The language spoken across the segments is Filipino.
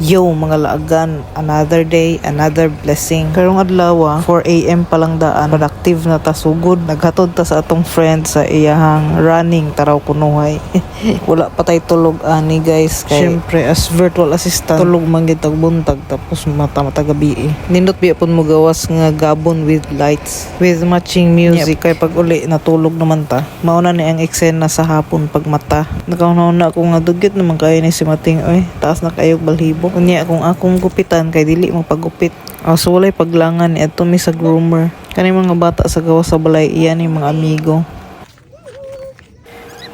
Yo mga laagan, another day, another blessing. Karong adlaw 4 AM pa lang daan, productive na ta sugod. Naghatod ta sa atong friend sa iyahang running taraw kunuhay. Wala pa tay tulog ani guys. Kay syempre as virtual assistant, tulog man gyud tag buntag tapos mata gabi. Nindot biya pud mo gawas nga gabon with lights, with matching music. Kay pag uli natulog naman ta. Mauna ni ang eksena sa hapon pag mata. Nakauna ako nga dugit naman kay ni si Mating oy. Taas na kayog balhibo. Unya akong gupitan kay dili magpagupit. So walay paglangan ni adto mi sa groomer. Kani mga bata sa gawas sa balay iyan ni mga amigo.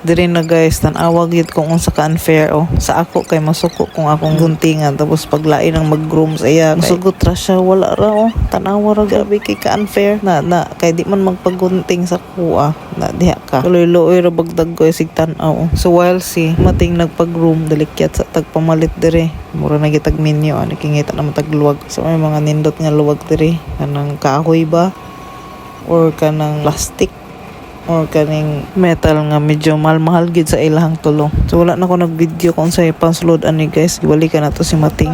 Diri na guys, tan-awag yun kung unsa ka unfair sa ako kay masuko kung akong guntingan tapos paglain ang mag-groom sa iya. Masugot ra siya, wala ra tanawa ra grabe kay ka unfair na kay di man magpagunting sa kuha na diha ka. Tuloy-luoy ra bagdag ko sig tan-aw. So while si Mating nagpag-groom dalikyat sa tagpamalit diri. Mura na gitag minyo ani kingita na matagluwag. So may mga nindot nga luwag diri kanang kahoy ba or kanang plastic or kaning metal nga medyo mahal gid sa ilahang tulo. So wala na ko nag-video kung sa pansulod ani guys. Iwali ka na to si Mating.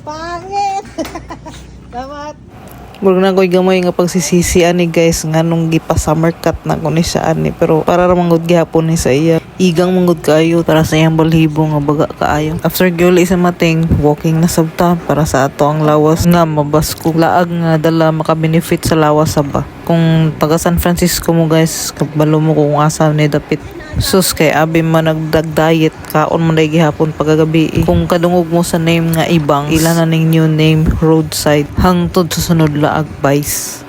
Pangit. Dapat murag na ko'y gamay nga pagsisisi ani guys nga nung gipa-summer cut na ko ni siya ani pero para ra manggod gihapon ni sa iya. Igang manggod kayo para sa iyang balhibo nga baga kaayo. After giuli sa Mating, walking na sabta para sa ato ang lawas nga mabasko. Laag nga dala maka-benefit sa lawas sa ba. Kung taga San Francisco mo guys, kabalo mo kung asa ni dapit. Sus kay abi man nagdag-diet kaon man day gihapon pagagabi. Kung kadungog mo sa name nga ibang, ila na ning new name roadside hangtod sa sunod laag vice.